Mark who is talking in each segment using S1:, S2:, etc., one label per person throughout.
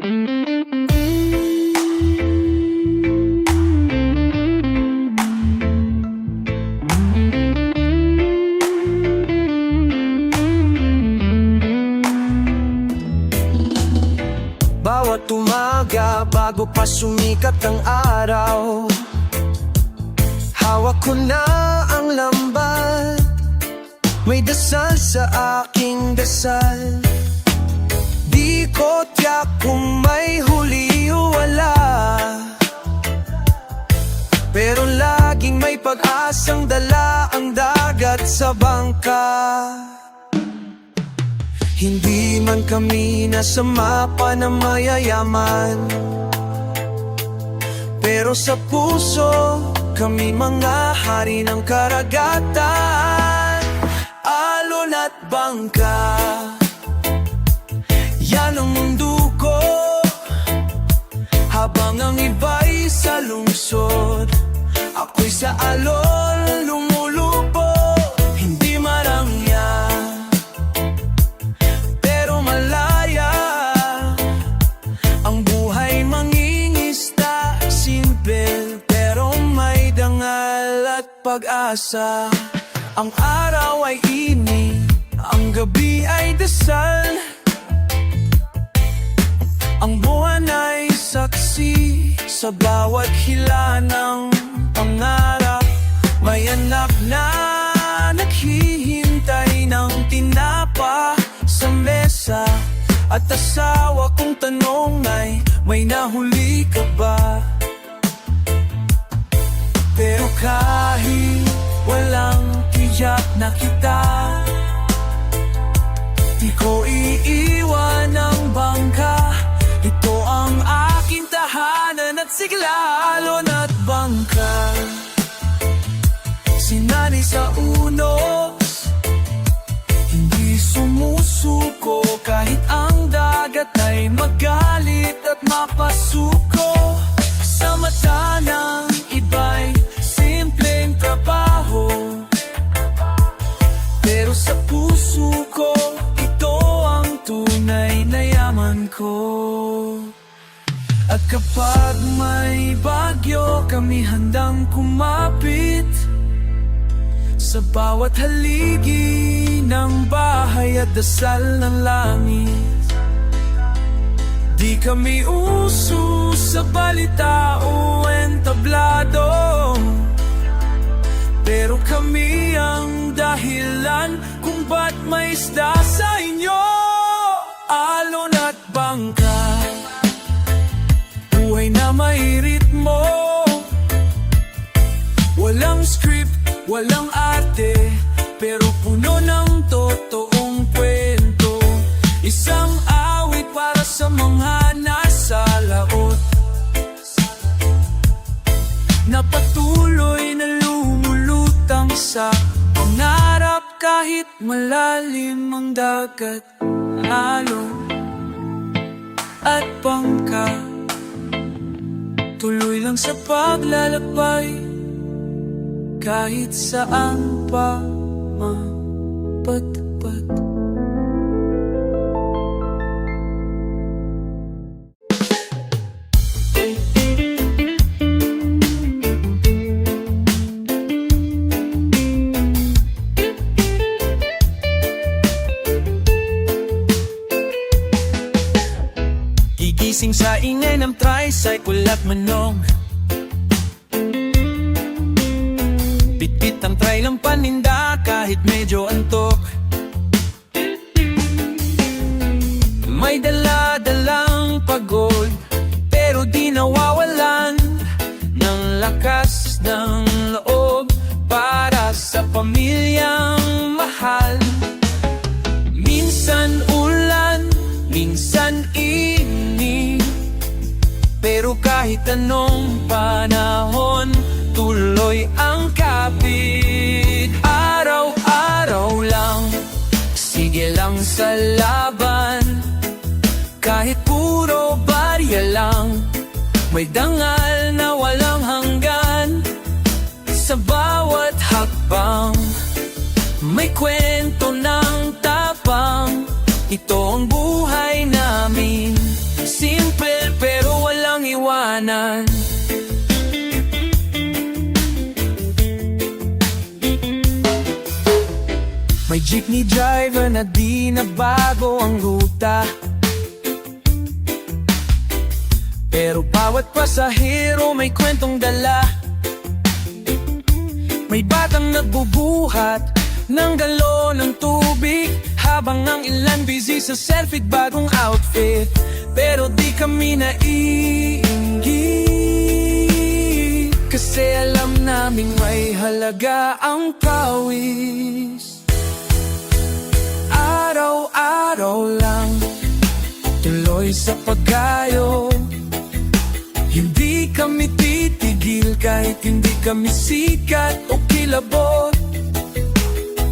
S1: Bawat umaga bago pa sumikat ang araw, hawak ko na ang lambat, may dasal sa aking dasal. Di ko tiyak kung may huli o wala, pero laging may pag-asang dala ang dagat sa bangka. Hindi man kami nasa mapa na mayayaman, pero sa puso kami mga hari ng karagatan. Alon at bangka, yan ang mundo ko. Habang ang iba'y sa lungsod, ako'y sa alon lumulupo. Hindi marangya, pero malaya ang buhay mangingisda. Simple pero may dangal at pag-asa. Ang araw ay init, ang gabi ay dasal, ang buwan ay saksi sa bawat hila ng pangarap. May anak na naghihintay ng tinapa sa mesa, at asawa kong tanong ay, may nahuli ka ba? Pero kahit walang tiyak na kita, di ko iiwan ang bangka. Ito ang aking tahanan at sigla. Alon at bangka, sinani sa unos, hindi sumusuko kahit ang dagat ay magalit at mapasuko. Sa mata ng iba'y simpleng trabaho, pero sa puso ko ito ang tunay na yaman ko. At kapag may bagyo, kami handang kumapit sa bawat haligi ng bahay at dasal ng langit. Di kami uso sa balita o entablado, pero kami ang dahilan kung ba't may isda sa inyo. Alon at bangka, buhay na may ritmo, walang script, walang arte, pero puno ng totoong kwento. Isang awit para sa mga nasa laot, na patuloy na lumulutang sa pangarap kahit malalim ang dagat. Alon at bangka, tuloy lang sa paglalakbay, kahit saan pa mapadpad. Gigising sa ingay ng tricycle at manong, bitbit ang trailang paninda kahit medyo antok. May dala-dalang pagod, pero di nawawalan ng lakas ng loob para sa pamilyang mahal. Minsan ulan, minsan init, pero kahit anong panahon, tuloy ang kapit. Araw-araw lang, sige lang sa laban, kahit puro barya lang, may dangal na walang hanggan. Sa bawat hakbang, may kwento ng tapang. Ito ang buhay namin, simple daanan. May jeepney driver na di nabago ang ruta, pero bawat pasahero may kwentong dala. May batang nagbubuhat ng galon ng tubig, habang ang ilan busy sa selfie bagong outfit. Pero di kami naiinggit, kasi alam naming may halaga ang pawis. Araw-araw lang tuloy sa paggayo, hindi kami titigil kahit hindi kami sikat o kilabot.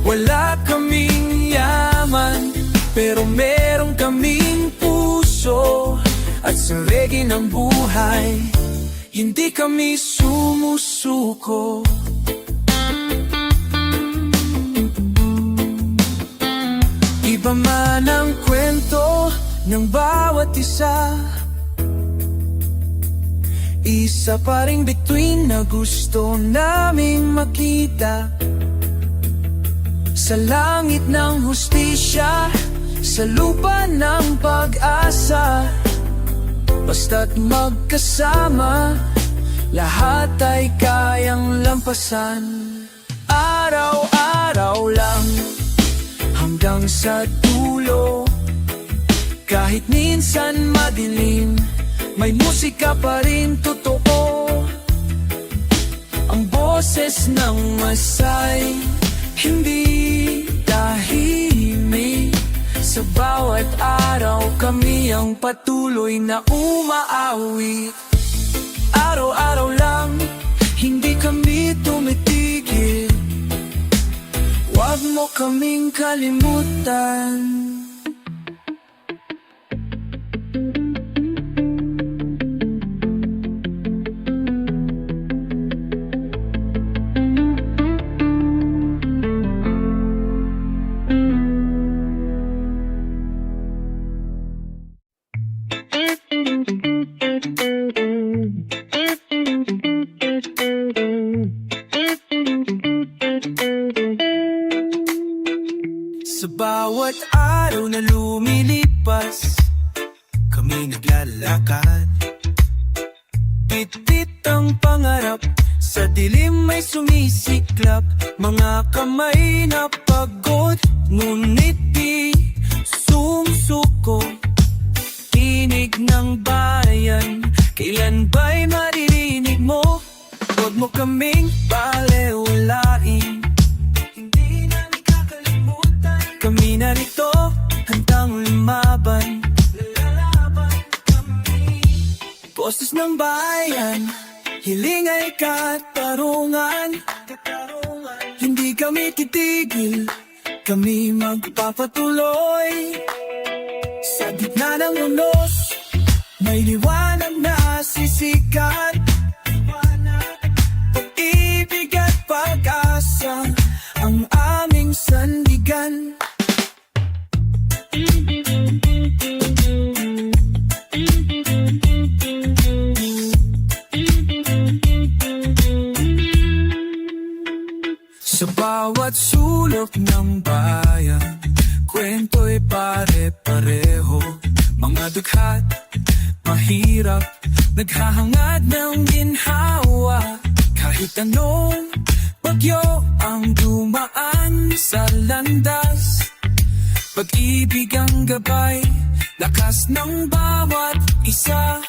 S1: Wala kaming yaman, pero meron kaming puso, at sa reggae ng buhay, hindi kami sumusuko. Iba man ang kwento ng bawat isa, isa pa ring bituin na gusto naming makita. Sa langit ng hustisya, sa lupa ng pag-asa, basta't magkasama, lahat ay kayang lampasan. Araw-araw lang hanggang sa dulo, kahit minsan madilim, may musika pa rin totoo. Ang boses ng Masay, hindi tahimik. Sa bawat araw kami ang patuloy na umaawit. Araw-araw lang, hindi kami tumitigil. Huwag mo kaming kalimutan. Sa bawat araw na lumilipas, kami naglalakad. Pitit ang pangarap, sa dilim may sumisiklap. Mga kamay na pagod, ngunit di sumusuko. Tinig ng bayan, kailan ba'y maririnig mo? Huwag mo kaming balewalain, kami narito, handang lumaban. Lalaban kami. Boses ng bayan, hiling ay katarungan. Hindi kami titigil, kami magpapatuloy. Sa gitna ng unos, may liwanag na sisikat. Pag-ibig at pag-asa ang aming sandigan. Sa bawat sulok ng bayan, kwento'y pare-pareho. Mga dughat, mahirap, naghahangad ng ginhawa. Kahit anong bagyo ang dumaan sa landas, pag-ibig ang gabay, lakas ng bawat isa.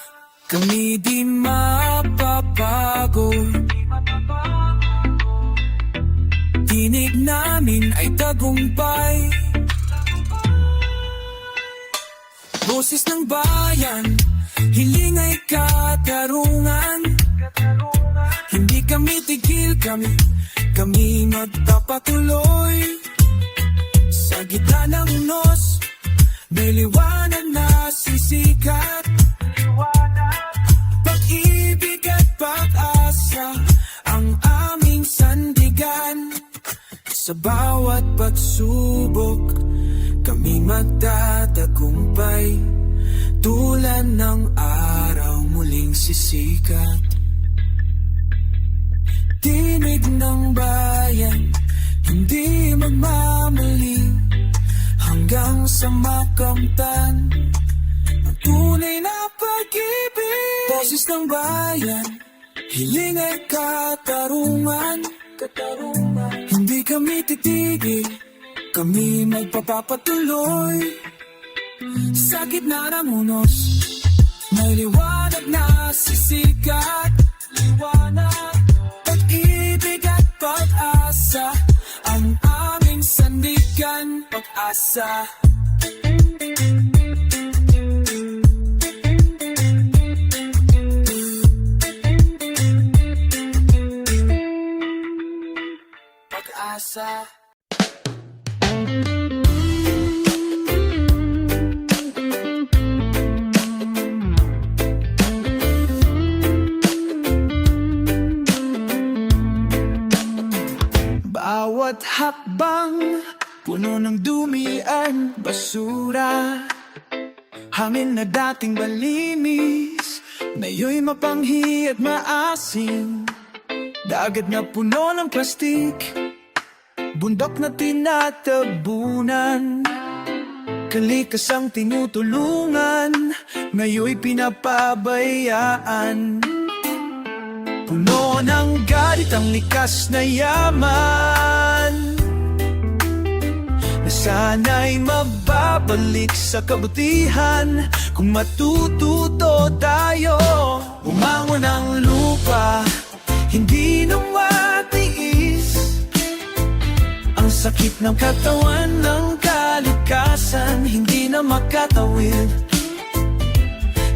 S1: Kami di mapapago, tinig namin ay tagumpay. Boses ng bayan, hiling ay katarungan. Hindi kami tigil, kami magpapatuloy. Sa gitna ng unos, may liwanag na sisikat. Pag-ibig at pag-asa ang aming sandigan. Sa bawat pagsubok, kami magtatagumpay. Tulad ng araw muling sisikat. sikat. Tinig ng bayan, hindi magmamaling hanggang sa makamtan ang tunay na pag-ibig. Boses ng bayan, hiling ay katarungan. Hindi kami titigil, kami magpapatuloy. Sa gitna ng unos, may liwanag na sisikat. Liwanag, pag-ibig at pag-asa, ang aming sandigan, pag-asa. Pag-asa. Bawat hakbang, puno ng dumi at basura. Hangin na dating malinis, ngayon'y mapanghi at maasim. Dagat na puno ng plastik, bundok na tinatabunan. Kalikasang tinutulungan, ngayon'y pinapabayaan. Puno ng galit ang likas na yaman, na sana'y mababalik sa kabutihan kung matututo tayo. Umangon ang lupa, hindi na matiis ang sakit ng katawan ng kalikasan, hindi na makatawid.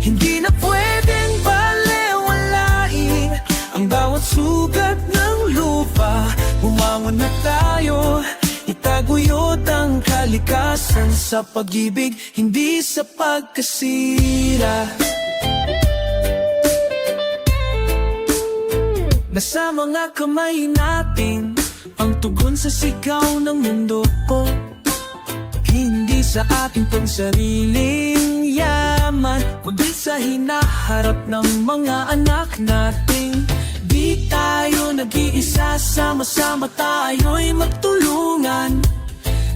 S1: Hindi na pwedeng balewalain ang bawat sugat ng lupa. Bumangon na tayo, itaguyod ang kalikasan sa pag-ibig, hindi sa pagkasira. Nasa mga kamay natin ang tugon sa sigaw ng mundo ko. Hindi sa ating pangsariling yaman, kundi sa hinaharap ng mga anak natin. Di tayo nag-iisa, sama-sama tayo'y magtulungan.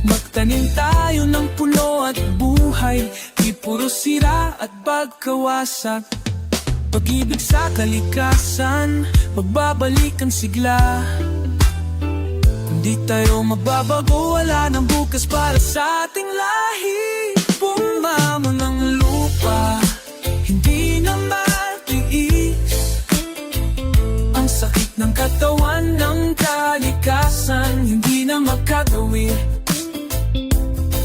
S1: Magtanim tayo ng puno at buhay, di puro sira at pagkawasak. Pag-ibig sa kalikasan, magbabalik ang sigla. Hindi tayo mababago, wala nang bukas para sa ating lahi. Bumamon ang lupa, hindi na matiis ang sakit ng katawan ng kalikasan, hindi na makagawin.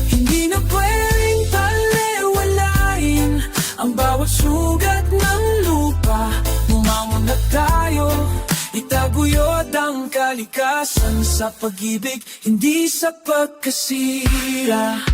S1: Hindi na pwedeng balewalain ang bawat sugat ng lupa. Bumangon na tayo, itaguyod ang kalikasan sa pag-ibig, hindi sa pagkasira.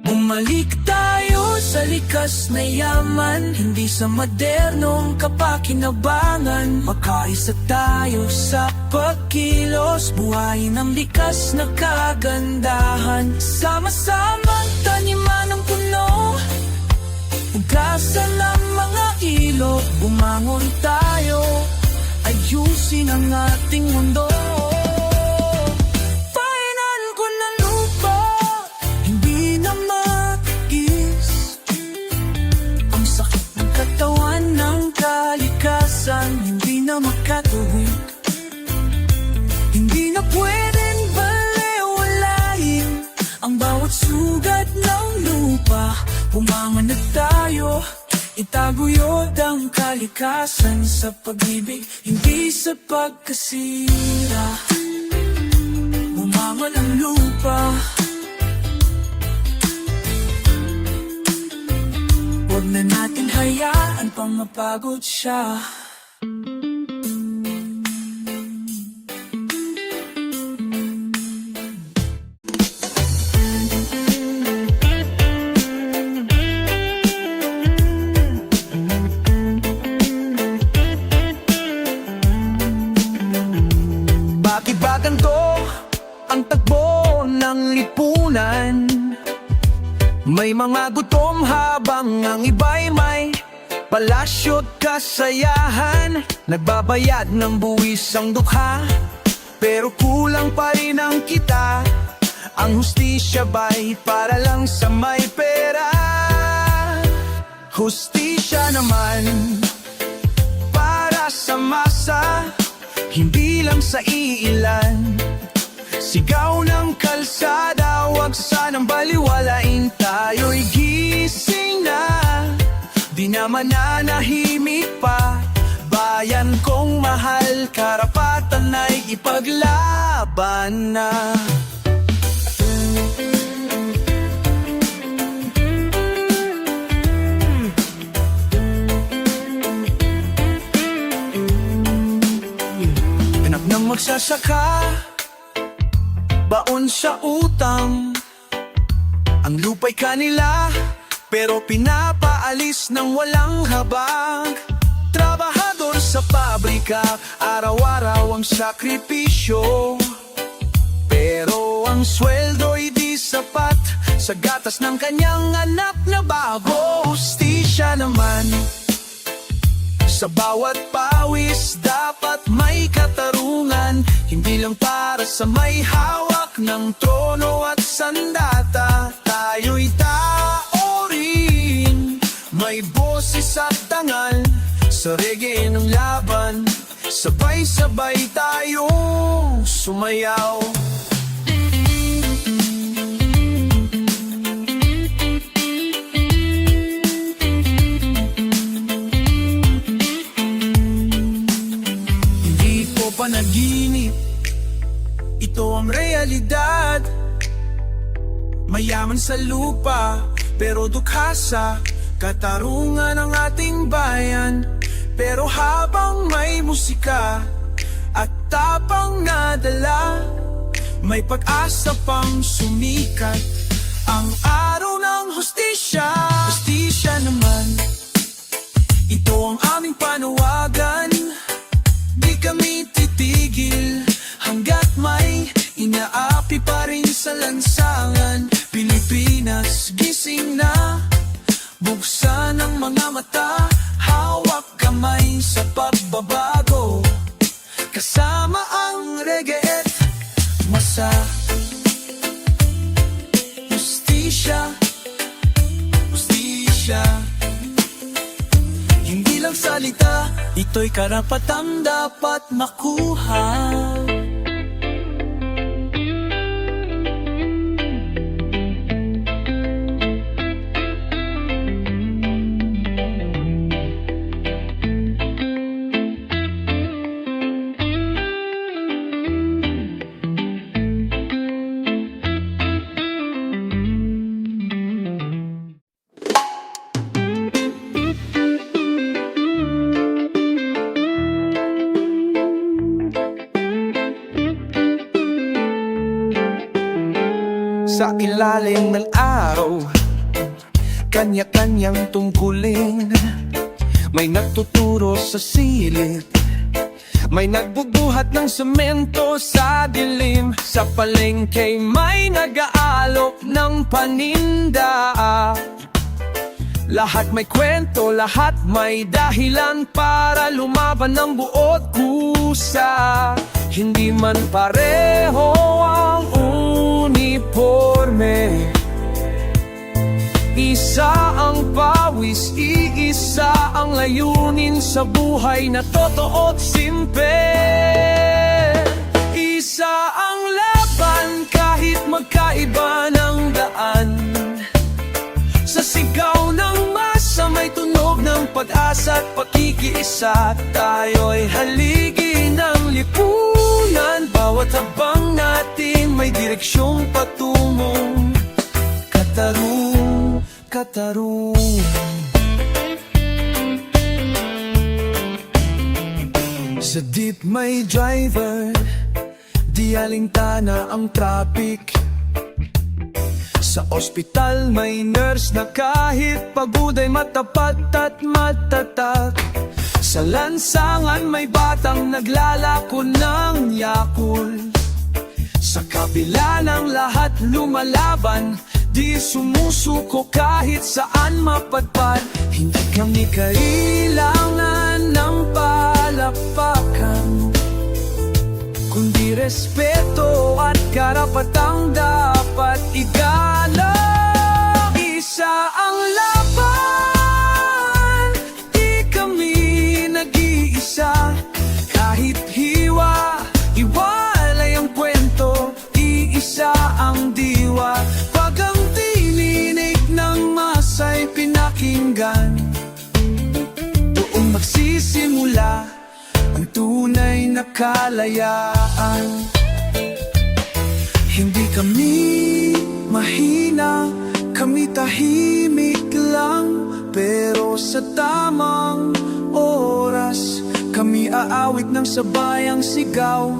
S1: Bumalik tayo sa likas na yaman, hindi sa modernong kapakinabangan. Magkaisa tayo sa pagkilos, buhayin ang likas na kagandahan. Sama-samang taniman ng puno, hugasan ang mga ilog. Bumangon tayo, ayusin ang ating mundo. Hindi na makatuwid, hindi na pwedeng balewalain ang bawat sugat ng lupa. Bumangon na tayo, itaguyod ang kalikasan sa pag-ibig, hindi sa pagkasira. Bumangon ang lupa, huwag na natin hayaan pang mapagod siya. Makibaganto ang tagbo ng lipunan. May mga gutom habang ang iba'y may palasyo't kasayahan. Nagbabayad ng buwis ang dukha, pero kulang pa rin ang kita. Ang hustisya ba'y para lang sa may pera? Hustisya naman para sa masa, hindi lang sa iilan. Sigaw ng kalsada, wag sanang baliwalain. Tayo'y gising na, di na mananahimik pa. Bayan kong mahal, karapatan ay ipaglaban na. Anak ng magsasaka, baon sa utang. Ang lupa'y kanila, pero pinapaalis ng walang habag. Trabahador sa pabrika, araw-araw ang sakripisyo. Pero ang sweldo'y di sapat sa gatas ng kanyang anak na bago. Hustisya naman sa bawat pawis, dapat may katarungan. Hindi lang para sa may hawak ng trono at sandata. Tayo'y tao rin, may boses at tangal. Sa reggae ng laban, sabay-sabay tayong sumayaw. Panaginip, ito ang realidad. Mayaman sa lupa, pero dukha sa katarungan ng ating bayan. Pero habang may musika at tapang nadala, may pag-asa pang sumikat ang araw ng hustisya. Hustisya naman, ito ang aming panawagan. Di kami titigil hanggat may inaapi pa rin sa lansangan. Pilipinas, gising na, buksan ang mga mata, hawak kamay sa pagbabago. Kasama ang reggae at masa. Hustisya, hustisya, hindi lang salita, ito'y karapatang dapat makuha. Sa ilalim ng araw, kanya-kanyang tungkulin. May nagtuturo sa silid, may nagbubuhat ng semento sa dilim. Sa palengke may nag-aalok ng paninda. Lahat may kwento, lahat may dahilan para lumaban ng buot kusa. Hindi man pareho ang uniforme, isa ang pawis, iisa ang layunin sa buhay na totoo't simple. Isa ang laban kahit magkaiba ng daan. Sa sigaw ng masa may tunog ng pag-asa at pakikiisa. Tayo'y haligi ng lipunan, bawat habang natin may direksyong patungong katarungan. Sa jeep may driver, di alintana ang traffic. Sa ospital may nurse na kahit pagod ay matapat at matatak. Sa lansangan may batang naglalako ng yakul. kabila ng lahat lumalaban, di sumusuko kahit saan mapadpad. Hindi kami kailangan ng palakpakan, kundi respeto at karapatang dapat igalang. Isa ang laban, di kami nag-iisa. Kahit hiwa, iwalay ang kwento, iisa ang diwa. Pag ang tininig ng masa'y pinakinggan, doon magsisimula ang tunay na kalayaan. Hindi kami mahina, kami tahimik lang, pero sa tamang oras kami aawit ng sabayang sigaw.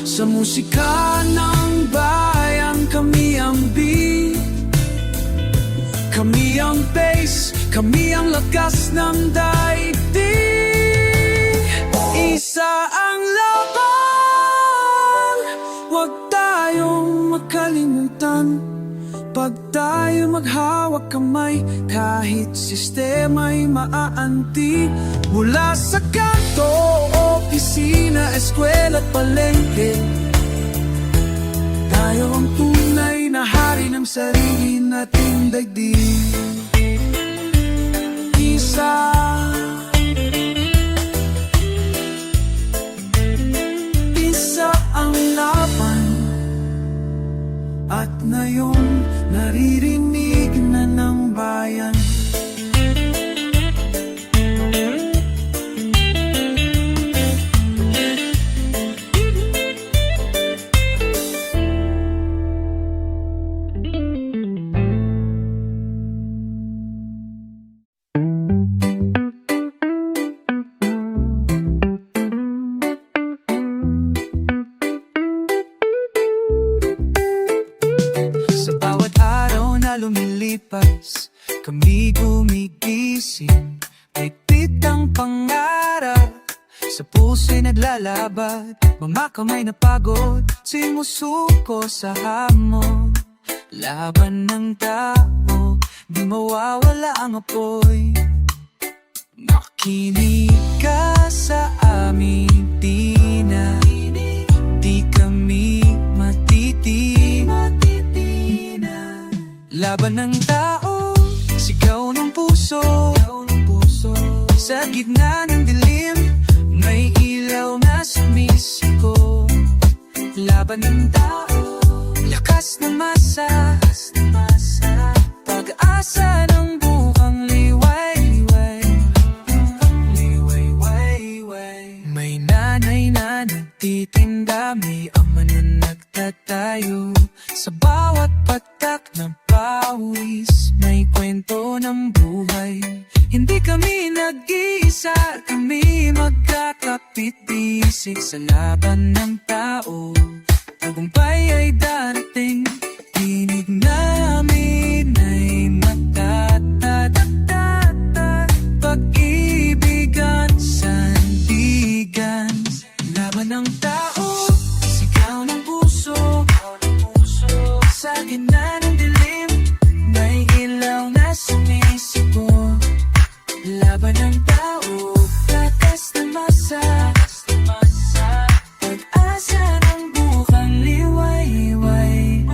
S1: Sa musika ng bayan, kami ang beat, kami ang bass, kami ang lakas ng daigdig. Isa ang laban, huwag tayong makalimutan. Pag tayo maghawak kamay, kahit sistema'y maaanti. Mula sa kanto, opisina, eskwela at palengke, tayo ang tunay na hari ng sarili nating daigdig. Isa ang laban, at ngayon naririnig na ng bayan. Lumilipas, kami gumigising, ligpit ang pangarap, sa puso'y naglalabat, mga kamay na pagod, sumusuko sa hamon. Laban ng tao, di mawawala ang apoy. Makinig ka sa aming tina, di kami matitina. Laban ng tao, sigaw ng puso, sa gitna ng dilim, may ilaw na sumisiko. Laban ng tao, lakas ng masa, pag-asa ng bukang liway-liway. May nanay na nagtitinda, may ama na nagtatayo. Sa bawat patak ng pawis, may kwento ng buhay. Hindi kami nag-iisa, kami magkakapit-bisig. Sa laban ng tao, tagumpay ay darating. Tinig namin ay matatatatat, pag-ibigan, sandigan. Laban ng tao, sigaw ng puso, sa gitna ng dilim, may ilaw na sumisiko. Laban ng tao, lakas ng masa, pag-asa ng bukang liway-liway.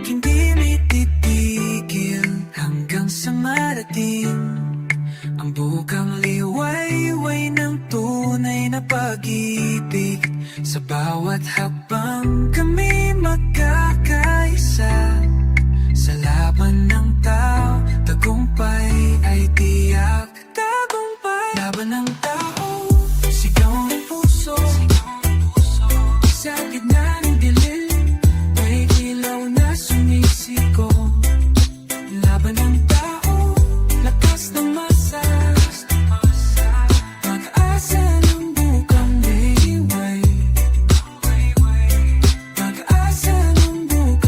S1: Hindi mititigil hanggang sa marating ang bukang liway-liway ng tunay na pag-ibig. Sa bawat hakbang kami magkakaisa, sa laban ng tao, tagumpay ay tiyak. Tagumpay. Laban ng tao, sigaw ng puso, sa gitna ng dilim, may ilaw na sumisiko. Laban ng tao, lakas ng masa, pag-asa ng bukang liway. Pag-asa ng bukang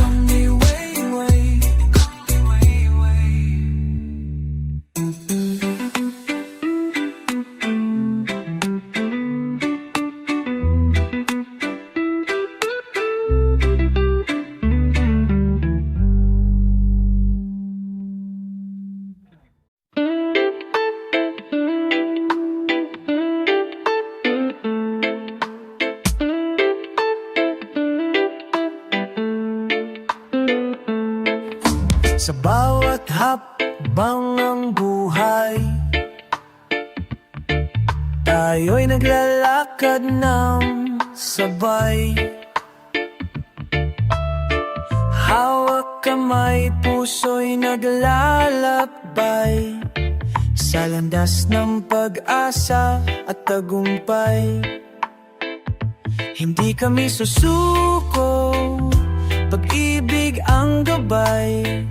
S1: Sa bawat hakbang ng buhay, tayo'y naglalakad ng sabay. Hawak kamay, puso'y naglalakbay sa landas ng pag-asa at tagumpay. Hindi kami susuko, pag-ibig ang gabay.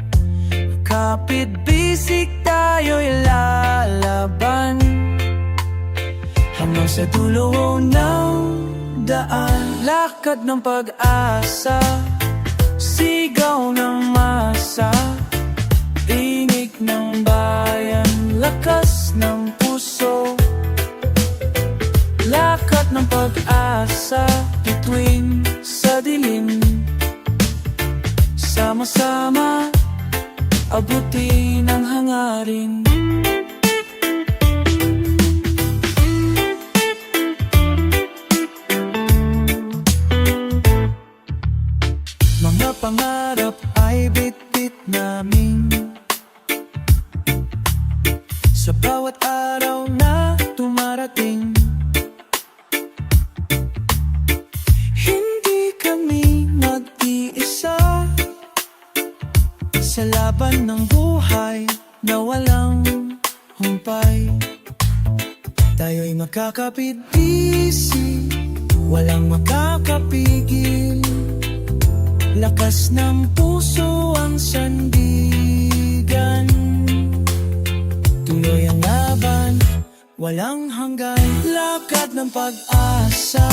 S1: Kapit bisig tayo'y lalaban hanggang sa dulo ng daan. Lakad ng pag-asa, sigaw ng masa, tinig ng bayan, lakas ng puso. Lakad ng pag-asa, bituin sa dilim. Sama-sama, abutin ang hangarin. Mga pangarap ay bit-bit namin sa bawat araw na tumarating. Hindi kami mag-iisa sa laban ng buhay na walang humpay. Tayo'y makakapit-bisig, walang makakapigil. Lakas ng puso ang sandigan, tuloy ang laban, walang hanggan. Lakad ng pag-asa,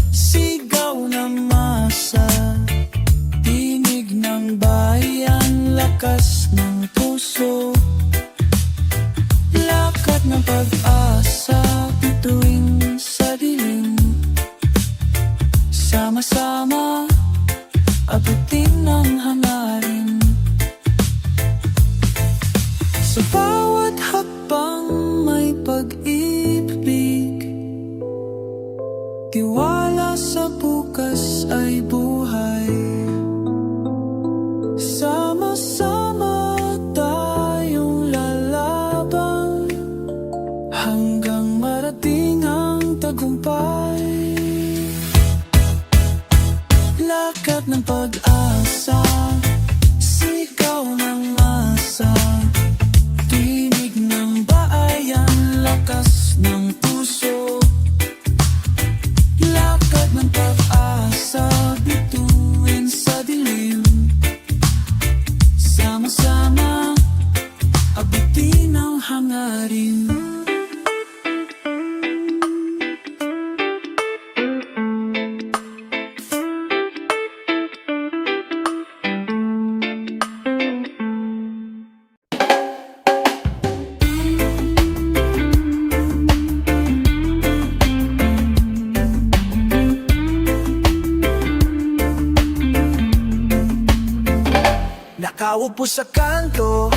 S1: sigaw ng masa, tinig ng bayan, lakas ng puso. Lakad ng pag-asa, bituin sa dilim. Sama-sama, abutin ang hangarin. Sa bawat hakbang may pag-ibig, tiwala sa bukas ay buhay. Sama-sama tayong lalaban hanggang marating ang tagumpay. Lakad ng pag-asa, sigaw ng masa, tinig ng bayan, lakas ng puso. Lakad ng pag-asa, bituin sa dilim. Sama-sama, abutin ang hangarin. Nakaupo sa kanto,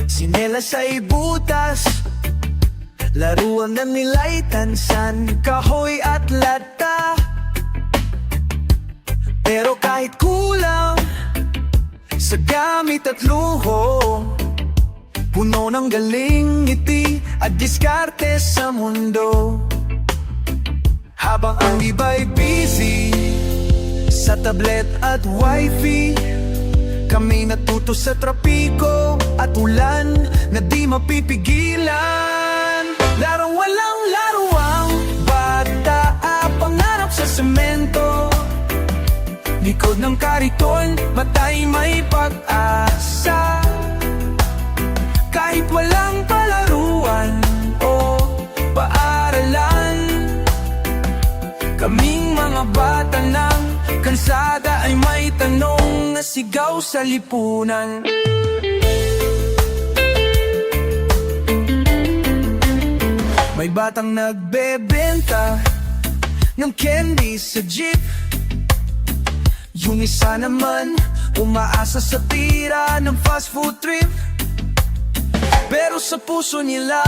S1: sinelas ay butas, laruan na nila'y tansan, kahoy at lata. Pero kahit kulang sa gamit at luho, puno ng galing, ngiti at diskarte sa mundo. Habang ang iba'y busy sa tablet at wifi, kami natuto sa trapiko at ulan na di mapipigilan. Larong walang laruang bata, pangarap sa semento. Likod ng kariton, matay may pag-asa. Kahit walang palaruan o paaralan, kaming mga bata ng kalsada ay may tanong na sigaw sa lipunan. May batang nagbebenta ng candy sa jeep. Yung isa naman umaasa sa tira ng fast food trip. Pero sa puso nila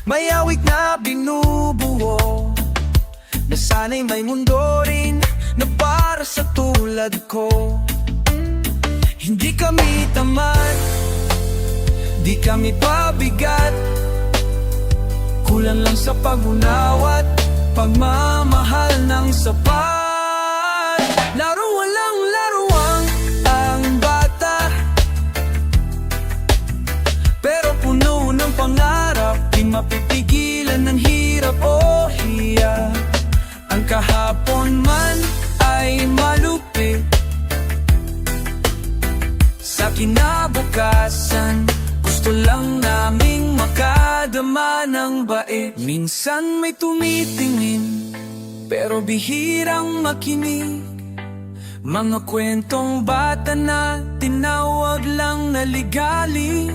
S1: may awig na binubuo, na sana'y may mundo rin na para sa tulad ko. Hindi kami tamad, di kami pabigat. Kulang lang sa pag-unawa't pagmamahal ng sapat. Laro walang laruang ang bata, pero puno ng pangarap. Di mapipigilan ng hirap o hiya. Ang kahapon man ay malupit, sa kinabukasan gusto lang naming makadama ng bait. Minsan may tumitingin, pero bihirang makinig. Mga kwentong bata na tinawag lang na ligalig.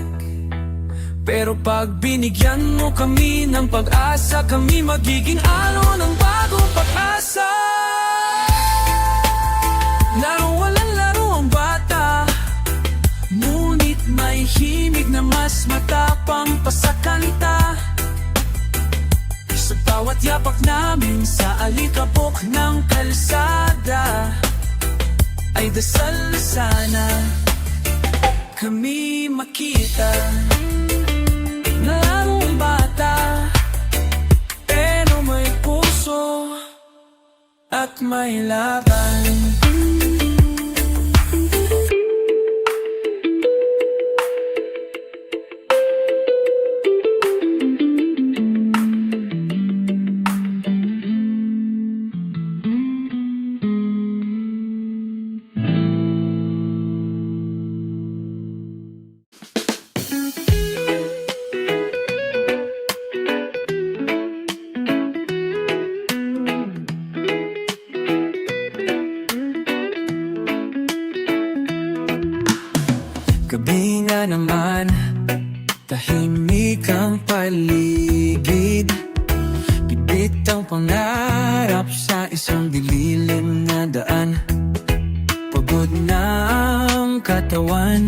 S1: Pero pag binigyan mo kami ng pag-asa, kami magiging araw ng bagong pag-asa. Laro walang laro ang bata, ngunit may himig na mas matapang pa sa kanta. Sa bawat yapak namin sa alikabok ng kalsada, ay dasal na sana kami makita na larong bata, pero may puso at may laban. Gabi nga naman, tahimik ang paligid. Bibit ang pangarap sa isang dililim na daan. Pagod na ang katawan,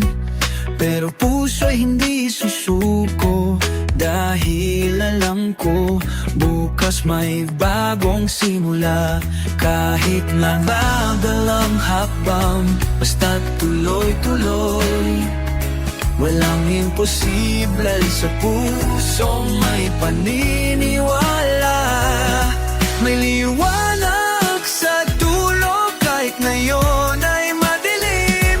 S1: pero puso ay hindi susuko. Dahil alam ko, bukas may bagong simula. Kahit mabagal ang hakbang, basta tuloy-tuloy. Walang imposible sa pusong may paniniwala. May liwanag sa dulo kahit ngayon ay madilim.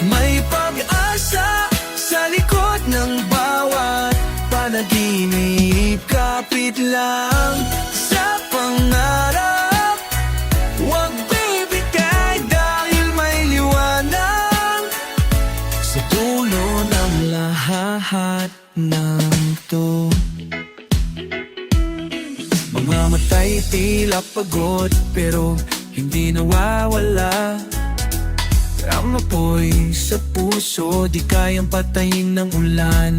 S1: May pag-asa sa likod ng bawat panaginip. Kapit lang sa pangarap, huwag bibigay dahil may liwanag sa dulo ng lahat ng to. Mga matay tila pagod, pero hindi nawawala. Ang apoy sa puso, di kayang patayin ng ulan.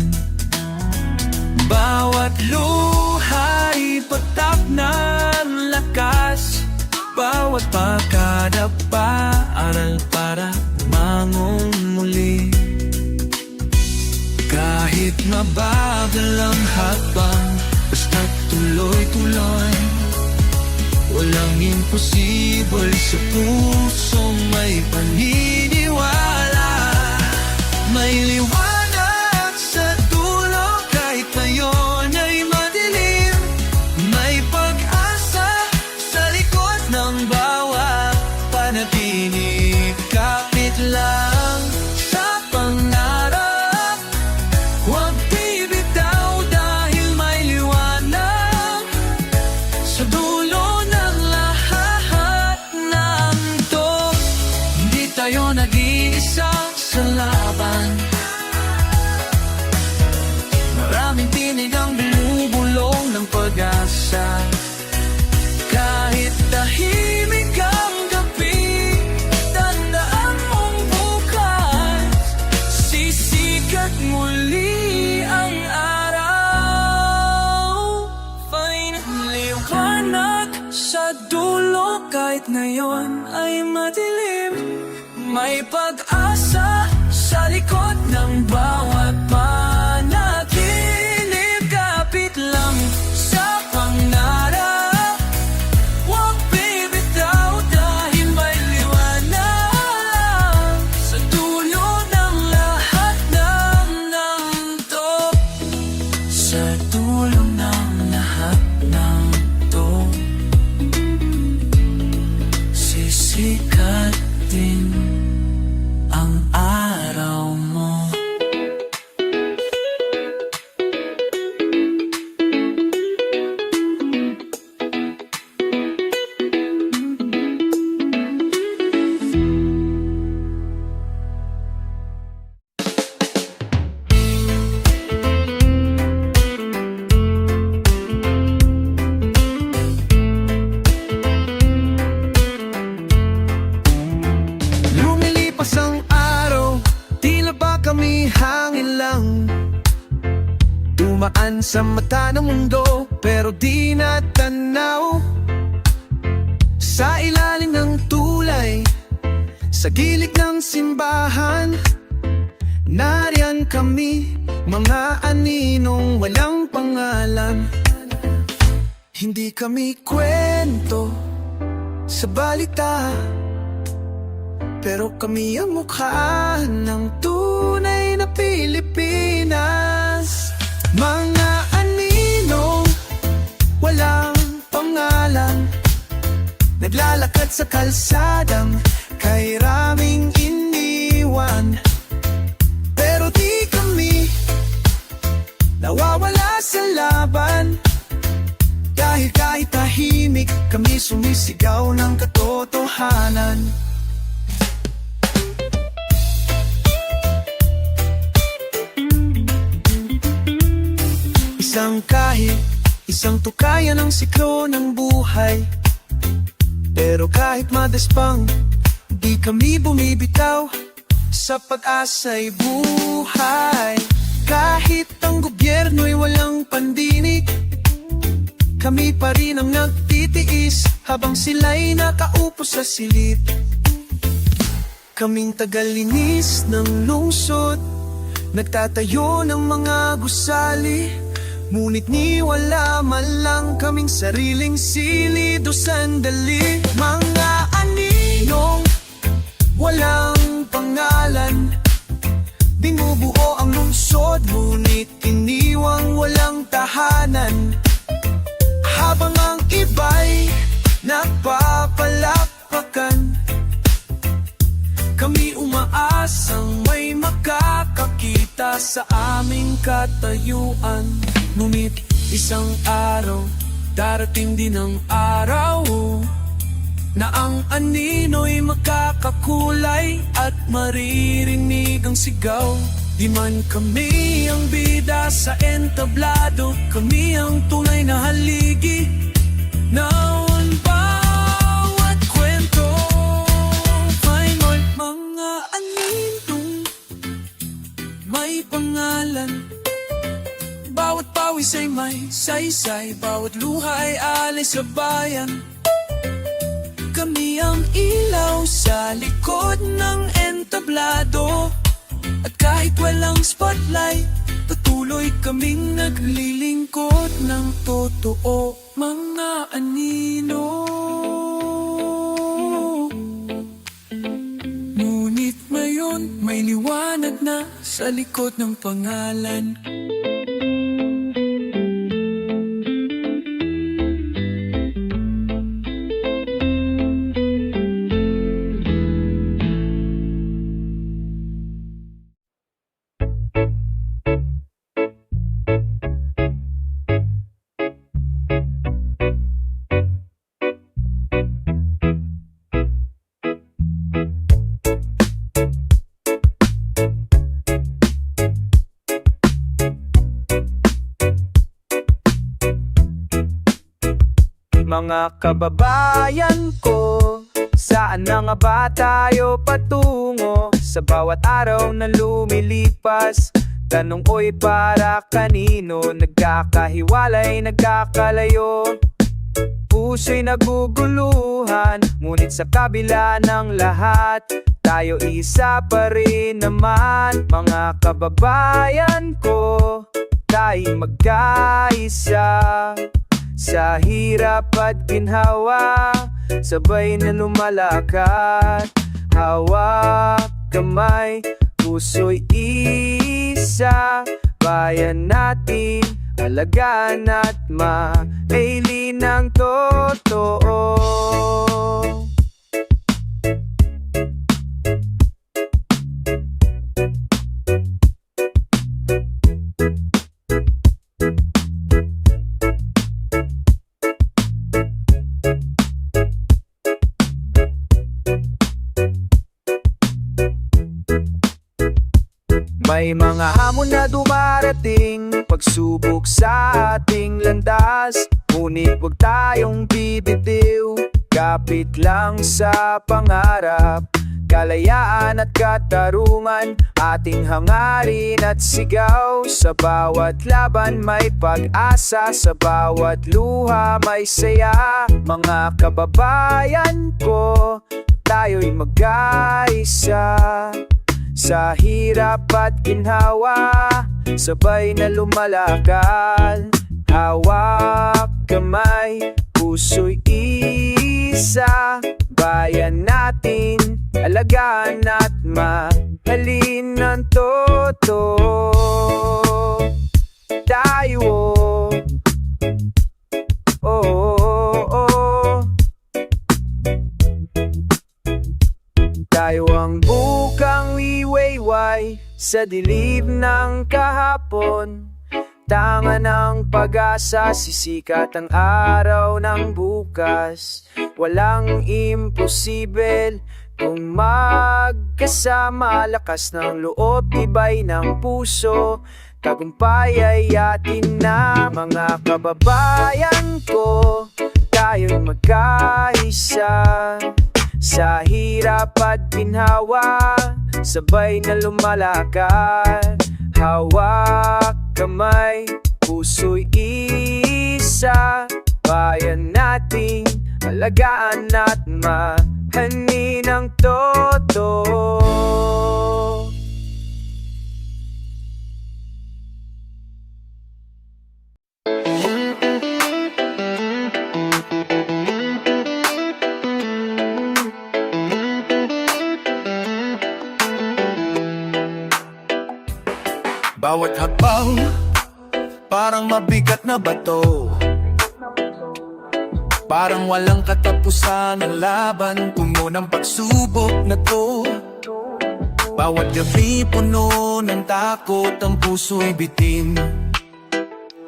S1: Bawat luha'y patak ng lakas. Bawat pagkadapa, aral para mangon muli. Kahit mabagal ang hakbang, basta tuloy-tuloy. Walang imposible sa pusong may paniniwala. May liwanag sa dulo kahit ngayon ay madilim. May pag-asa sa likod ng bawat panaginip. Kapit lang sa pangarap, huwag bibitaw dahil may liwanag sa dulo ng lahat ng to. Hindi tayo nag-iisa sa laban. Maraming tinig ang bumubulong ng pag-asa. Kahit tahimik ang gabi, tandaan mong bukas sisikat muli ang araw. May liwanag sa dulo kahit ngayon ay madilim. May pag-asa sa likod ng bawat panaginip. Kapit lang sa pangarap, huwag bibitaw dahil may liwanag sa dulo Lumipas ang araw, tila ba kami hangin lang. Dumaan sa mata ng mundo, pero di natanaw. Sa ilalim ng tulay, sa gilid ng simbahan, nariyan kami, mga aninong walang pangalan. Hindi kami kwento sa balita, pero kami ang mukha ng tunay na Pilipinas. Mga aninong walang pangalan, naglalakad sa kalsadang kay raming iniwan. Pero di kami nawawala sa laban, dahil kahit tahimik kami sumisigaw ng katotohanan. Isang kahit, isang tukayan ng siklo ng buhay. Pero kahit madaspang, di kami bumibitaw, sa pag-asa'y buhay. Kahit ang gobyerno'y walang pandinig, kami pa rin ang nagtitiis, habang sila'y nakaupo sa silid. Kaming tagalinis ng lungsod, nagtatayo ng mga gusali, ngunit ni wala man lang kaming sariling silid o sandali. Mga aninong walang pangalan, binubuo ang lungsod, ngunit iniwang walang tahanan. Habang ang iba'y nagpapalapakan, kami umaasang may makakakita sa aming katayuan. Ngunit isang araw, darating din ang araw na ang anino'y makakakulay at maririnig ang sigaw. Di man kami ang bida sa entablado, kami ang tunay na haligi ng bawat kwento. May mga aninong may pangalan, bawat pawis ay may saysay, bawat luha ay alay sa bayan. Kami ang ilaw sa likod ng entablado, at kahit walang spotlight, patuloy kaming naglilingkod ng totoo. Mga anino, ngunit ngayon may liwanag na sa likod ng pangalan.
S2: Mga kababayan ko, saan na nga ba tayo patungo? Sa bawat araw na lumilipas, tanong ko'y para kanino? Nagkakahiwalay, nagkakalayo, puso'y naguguluhan, ngunit sa kabila ng lahat, tayo isa pa rin naman. Mga kababayan ko, tayo'y magkaisa sa hirap at ginhawa, sabay na lumalakad, hawak kamay, puso'y isa. Bayan natin, alagaan at mailin ng totoo. May mga hamon na dumarating, pagsubok sa ating landas, ngunit huwag tayong bibitiw, kapit lang sa pangarap. kalayaan at katarungan, ating hangarin at sigaw. Sa bawat laban may pag-asa, sa bawat luha may saya. Mga kababayan ko, tayo'y mag-aisa. Sa hirap at ginhawa, sabay na lumalakad. Hawak kamay, puso'y isa. Bayan natin, alagaan at mahalin ng todo. Tayo, tayo ang bukang wiwayway sa dilim ng kahapon. Tanga ng pag-asa, sisikat ang araw ng bukas. Walang imposible kung magkasama. Lakas ng loob, tibay ng puso, tagumpay ay atin na. Mga kababayan ko, tayo'y magkaisa. Sa hirap at ginhawa, sabay na lumalakad. Hawak kamay, puso'y isa. Bayan nating alagaan at mahalin ang todo.
S1: Bawat hakbang, parang mabigat na bato. Parang walang katapusan ang laban, puno ng pagsubok na to. Bawat gabi puno ng takot, ang puso'y bitin.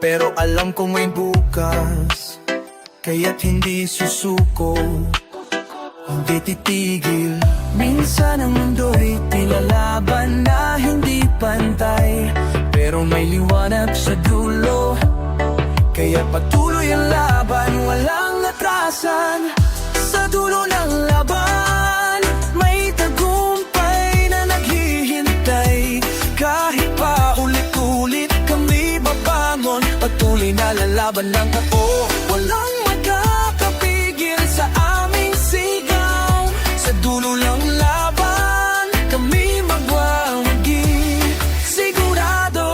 S1: Pero alam ko may bukas, kaya't hindi susuko, hindi titigil. Minsan ang mundo'y pinalaban na hindi pantay, pero may liwanag sa dulo. Kaya patuloy ang laban, walang atrasan. Sa dulo ng laban, may tagumpay na naghihintay. Kahit pa ulit-ulit kami babangon, patuloy na lalaban ng ako. Walang magkakapigil sa aming sigaw. Sa dulo ng laban, kami magwawagi, sigurado.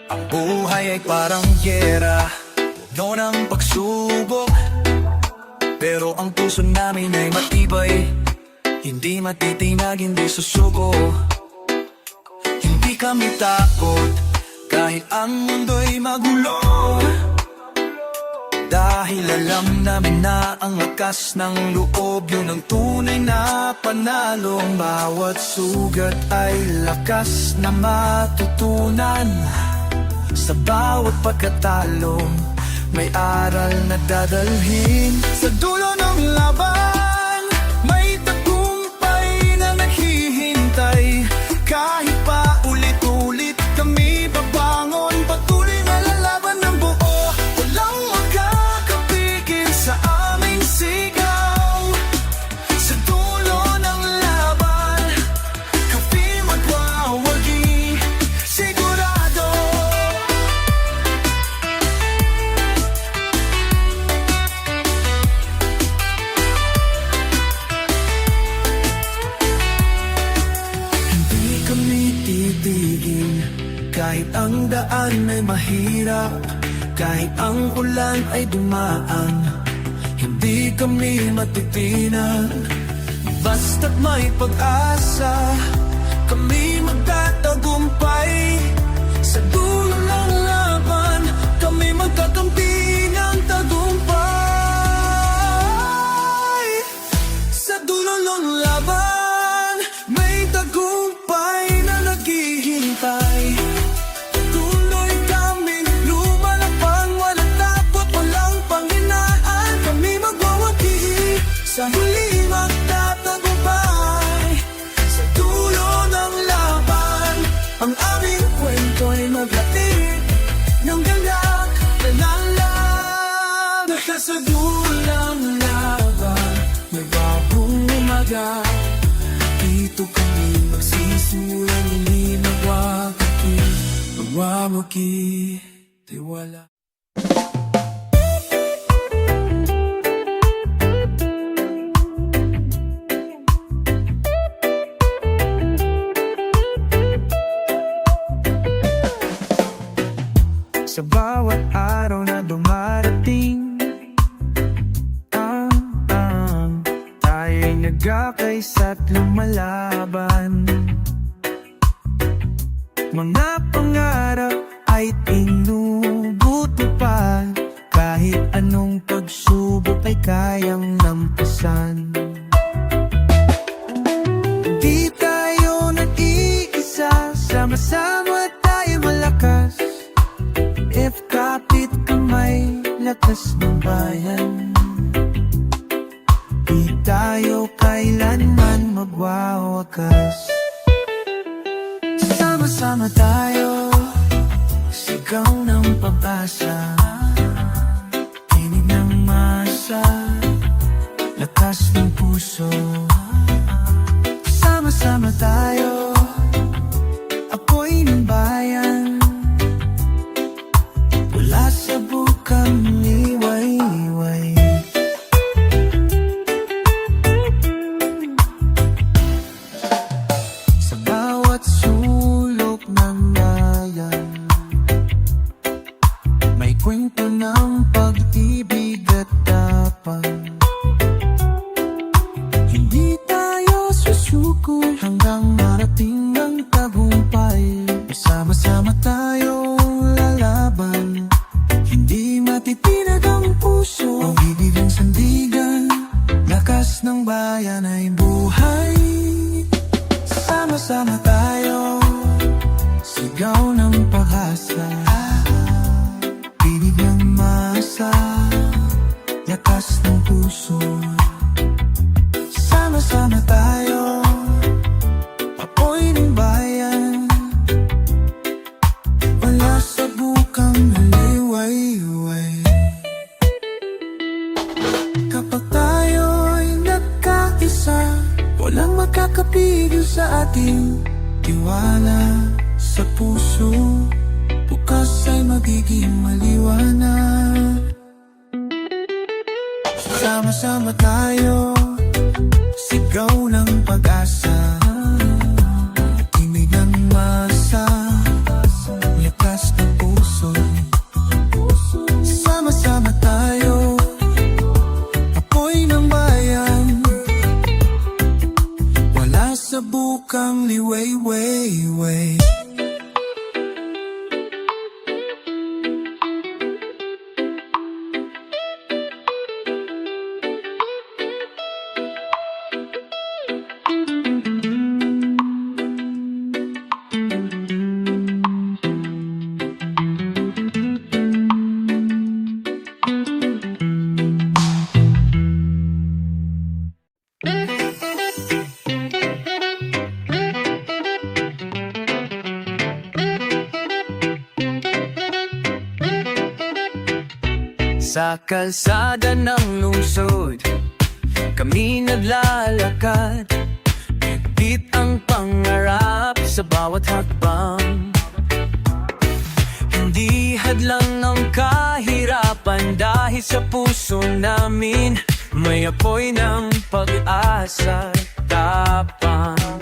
S1: Ang buhay ay parang giyera, puno ng pagsubok. Pero ang puso namin ay matibay, hindi matitinag, hindi susuko. Hindi kami takot, kahit ang mundo'y magulo. Dahil alam namin na ang lakas ng loob, yun ang tunay na panalo. Ang bawat sugat ay lakas na matutunan. Sa bawat pagkatalo, may aral na dadalhin. Sa dulo ng laban, may tagumpay na naghihintay. Kahit pa ulit-ulit kami babangon, patuloy na lalaban ng buo. Walang magkakapigil sa aming sigaw. Sa dulo ng laban, kami magwawagi, sigurado. Hindi kami titigil, kahit ang daan ay mahirap, kahit ang ulan ay dumaan. Hindi kami matitinag, basta't may pag-asa. Kami magtatagumpay. Sa dulo ng laban, kami magkakampi ng tagumpay. Sa dulo ng laban, may tagumpay na naghihintay. Tuloy kami lumalapang, walang takot, walang panghinaan. Kami magwawagi, sa huli magtatagumpay. Sa dulo ng laban, ang umaga, dito kami magsisimulan muli magwawagi, tiwala. Sa bawat araw na dumarating, tayo'y nagkakaisa't lumalaban. Mga pangarap ay tinutupad, kahit anong pagsubok ay kayang lampasan. Di tayo nag-iisa, sama-sama tayo malakas. If kapit kamay, lakas ng bayan. Di tayo kailanman magwawakas. Sama-sama tayo, sigaw ng pag-asa. Tinig ng masa, lakas ng puso. Sama-sama tayo, apoy ng bayan. Mula sa bukang liwayway. Sa bawat sulok ng bayan, may kwento ng pag-ibig at tapang. Hindi tayo susuko hanggang marating ang tagumpay. Sama-sama tayong lalaban, hindi matitinag ang puso. Ang ibig ng sandigan, lakas ng bayan ay buhay. Sama-sama tayo, sigaw ng pag-asa. Ibig ng masa, lakas ng puso. Sama-sama tayo, apoy ng bayan. Wala sa bukang liwayway. Kapag tayo'y nagkaisa, walang makakapigil sa ating tiwala. Sa puso, bukas ay magiging maliwanag. Sama-sama tayo, sigaw ng pag-asa. Tinig ng masa, lakas ng puso. Sama-sama tayo, apoy ng bayan. Wala sa bukang liwayway. Sa kalsada ng lungsod, kami naglalakad. Bit ang pangarap sa bawat hakbang. Hindi hadlang ng kahirapan, dahil sa puso namin may apoy ng pag-asa, tapang.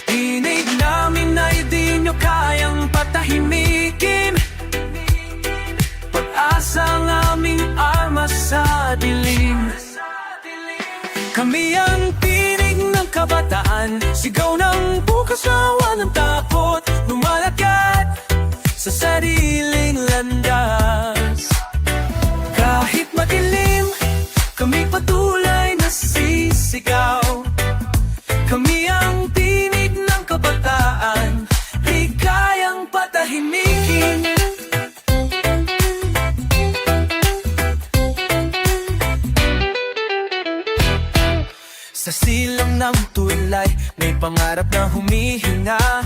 S1: Tinig namin ay di nyo kayang patahimikin. Pag-asa ang aming armas sa dilim. Kami ang tinig ng kabataan, sigaw ng bukas na walang takot. Lumalakad sa sariling landas. Kahit madilim, kami patuloy na sisigaw. Kami ang tinig ng kabataan, di kayang patahimikin. Sa silang ng tulay, may pangarap na humihinga.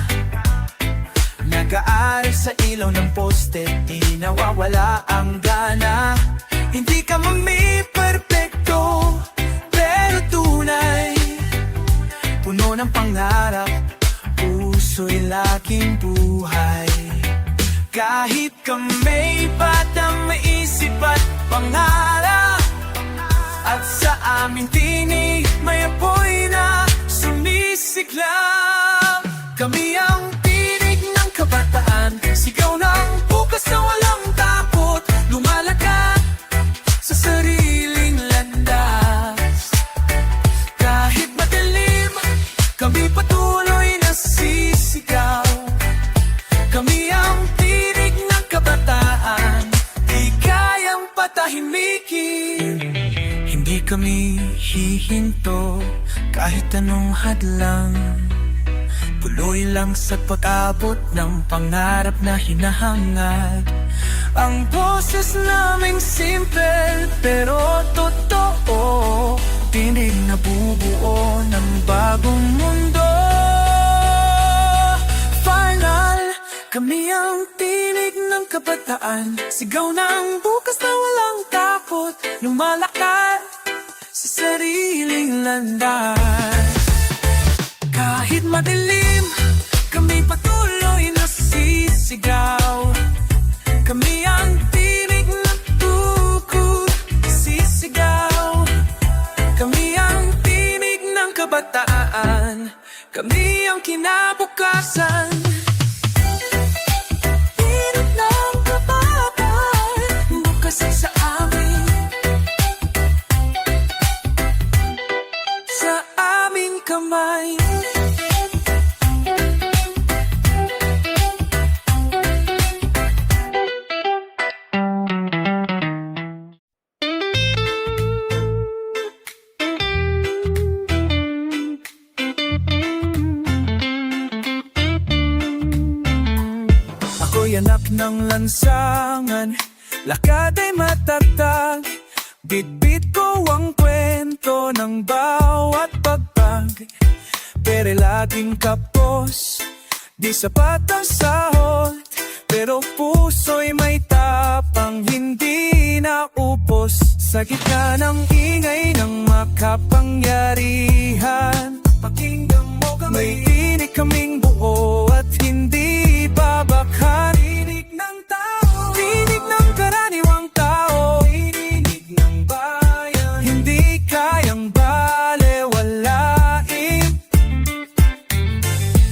S1: Nag-aaral sa ilaw ng poste, di nawawala ang gana. Hindi ka mami perfecto, pero tunay. ng pangarap, puso'y laking buhay. Kahit kami batang may isip at pangarap, at sa aming tinig may apoy na sumisiklab. Kami ang tinig ng kabataan, sigaw ng bukas na walang takot, lumalakad sa sariling landas. Kahit madilim, kami patuloy na sisigaw. Kami ang tinig ng kabataan, di kayang patahimikin. Hindi kami hihinto kahit anong hadlang, tuloy lang sa pag-abot ng pangarap na hinahangad. Ang boses naming simple pero totoo, tinig na bubuo ng bagong mundo. Final, kami ang tinig ng kabataan, sigaw ng bukas na walang takot, lumalakad sa sariling landas. Kahit madilim, kami patuloy na sisigaw. Kami ang tinig na tukod, sisigaw. Kami ang tinig ng kabataan, kami ang kinabukasan. Tinig ng kabataan, bukas ay sa amin, sa aming kamay. Ako'y anak ng lansangan, lakad ay matatag, bitbit ko ang kwento ng bawat pagpag. Pero laging kapos, di sapat ang sahod, pero puso'y may tapang, hindi naupos. Sa gitna ng ingay ng makapangyarihan, pakinggan mo kami, may tinig kaming buo at hindi babakhan. Tinig ng tao, tinig ng karaniwang tao, tinig ng bayan, hindi kayang balewalain.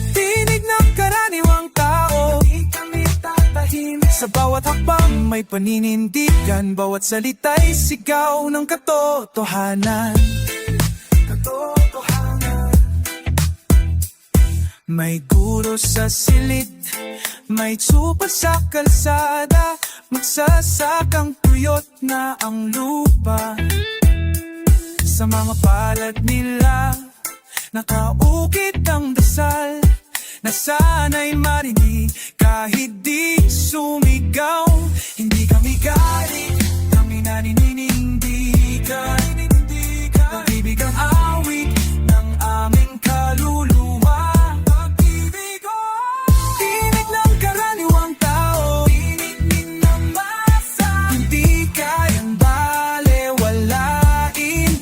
S1: Tinig ng karaniwang tao, di kami tatahimik. Sa bawat hakbang may paninindigan, bawat salita'y sigaw ng katotohanan. Katotohanan. May guro sa silid, may tsupa sa kalsada, magsasakang tuyot na ang lupa. Sa mga palad nila, nakaukit ang dasal, na sana'y marinig kahit di sumigaw. Hindi kami galit, kami naninindigan. Pag-ibig ang awit ng aming kaluluwa. Pag-ibig ko, tinig ng karaniwang tao, tinig din ng masa, hindi kayang balewalain.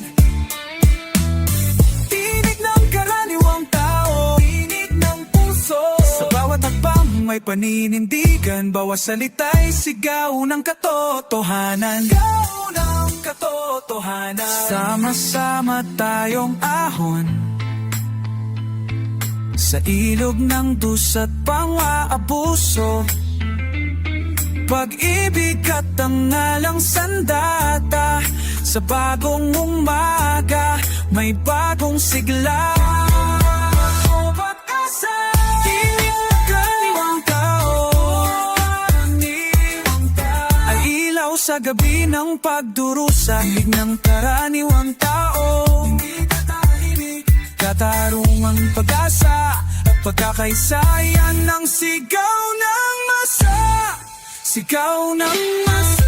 S1: Tinig ng karaniwang tao, tinig ng puso. Sa bawat hakbang may paninindigan, bawat salita'y sigaw ng katotohanan. Sigaw ng katotohanan. Sama-sama tayong ahon sa ilog ng dusa't pang-aabuso. Pag-ibig at ang ngalang sandata, sa bagong umaga may bagong sigla. O pag-asa, tinig ng karaniwang tao, ay ilaw sa gabi ng pagdurusa. Tinig ng karaniwang tao, hindi tatahimik, katarungang pag-asa at pagkakaisayan ng sigaw ng masa. Sigaw ng masa.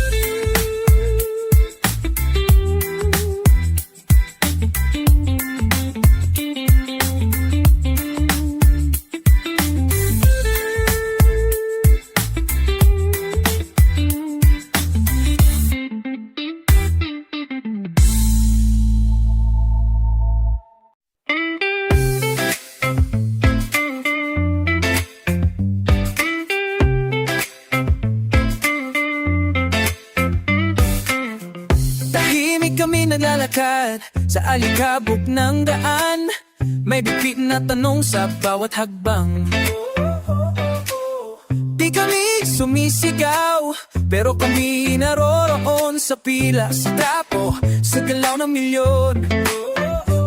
S1: kami naglalakad sa alikabok ng daan. May bigpit na tanong sa bawat hagbang. Di kami sumisigaw, pero kami naroroon sa pila, sa tapo, sa galaw ng milyon.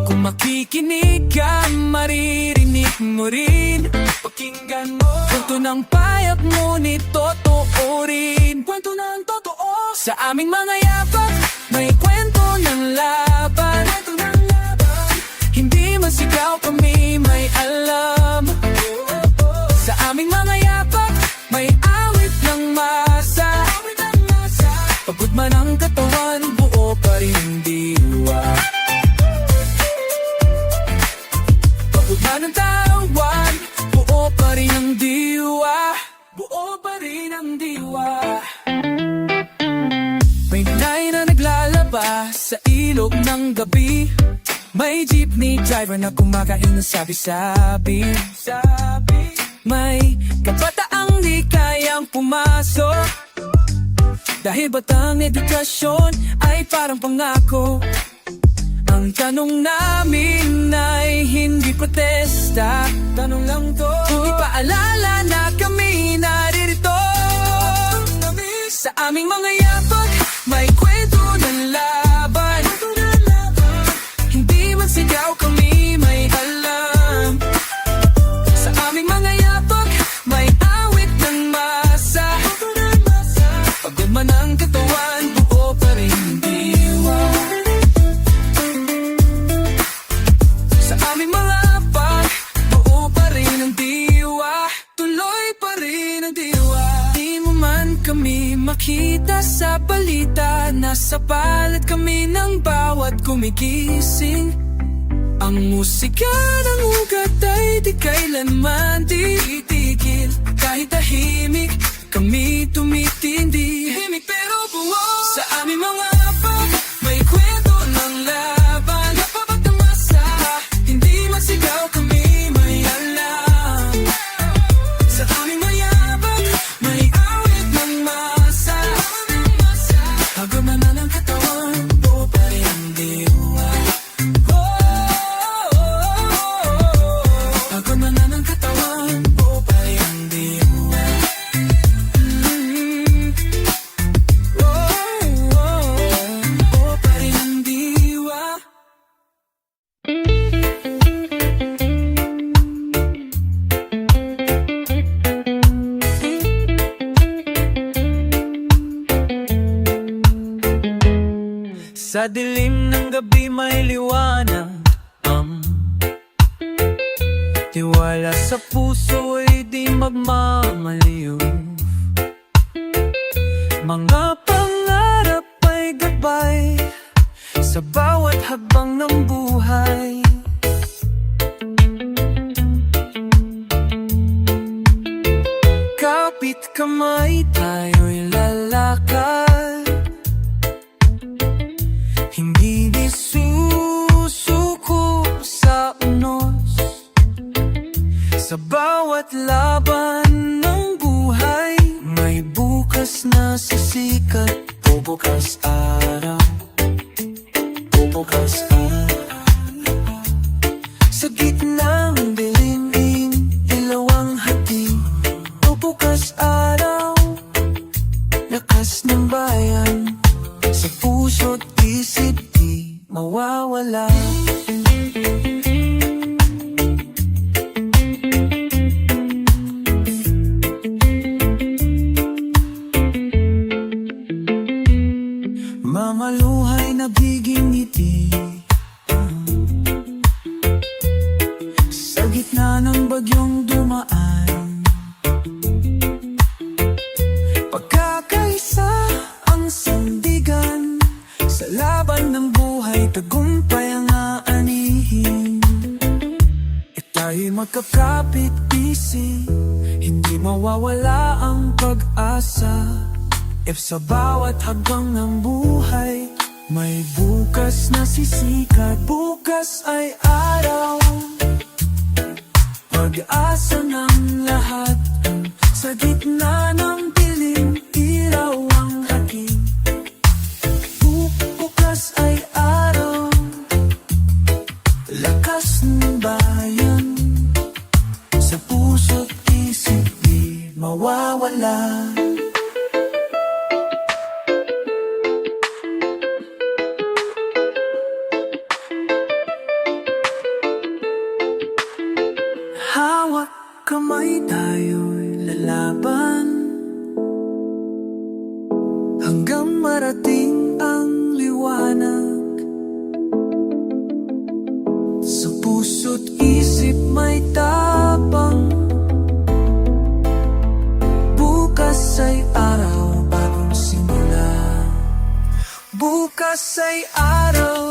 S1: Kung makikinig ka, maririnig mo rin. Pakinggan mo kwento ng payak, ngunit totoo rin. Kwento ng totoo sa aming mga yapak. May kwento ng laban. Hindi man sigaw, kami may alam. Sa aming mga yapak, may awit ng masa. Pagod man ang katawan, buo pa rin ang diwa. Pagod man ang tawan, buo pa rin ang diwa. Buo pa rin ang diwa. May nanay na naglalabas sa ilog ng gabi. May jeepney driver na kumakain ng sabi-sabi. May kabataang di kayang pumasok, dahil batang edukasyon ay parang pangako. Ang tanong namin ay hindi protesta. Tanong lang to, hindi paalala na kami naririto. Sa aming mga yapak, may kwento ng laban. Hindi man sigaw, kami may alam. Sa aming mga yapak, may awit ng masa. Pagod man ang katawan, buo pa rin ang diwa. Sa aming mga yapak, buo pa rin ang diwa. Tuloy pa rin ang diwa. Di mo man kami makita sa balita, nasa palad kami ng bawat gumigising. Ang musika ng ugat ay di kailanman titigil. Kahit tahimik, kami tumitindi. Himik pero bungo. Sa aming mga apak, may kwento ng laban. Napapagdamasa, hindi masigaw, kami may alam. Sa aming mayabak, may awit ng masa. Hagod na ng katawan, buo pa rin ang diwa. Hagod na ng katawan, buo pa rin ang diwa. Buo pa rin ang diwa. Sa dilim ng gabi may liwanag. Tiwala sa puso ay di magmamaliw. Mga pangarap ay gabay sa bawat hakbang ng buhay. Kapit kamay, tayo'y lalakad. Hindi susuko sa unos. Sa bawat laban ng buhay, may bukas na sisikat. Bubukas araw, bubukas araw. Sa gitna ng dilim, ilaw ang hati. Bubukas araw, lakas ng bayan. Sa puso't isip di mawawala. Mamaluhay na biging ngiti. Sa gitna ng bagyong dumaan, pagkakaisa ang sandigan. Sa laban ng buhay, tagumpay ang aanihin. Tayo'y magkakapit-isip, hindi mawawala ang pag-asa. If sa bawat hakbang ng buhay, may bukas na sisikat. Bukas ay araw, pag-asa ng lahat. Sa gitna ng dilim, ilaw ang aking. Bukas ay hanggang marating ang liwanag. Sa puso't isip may tapang, bukas ay araw, bagong simula. Bukas ay araw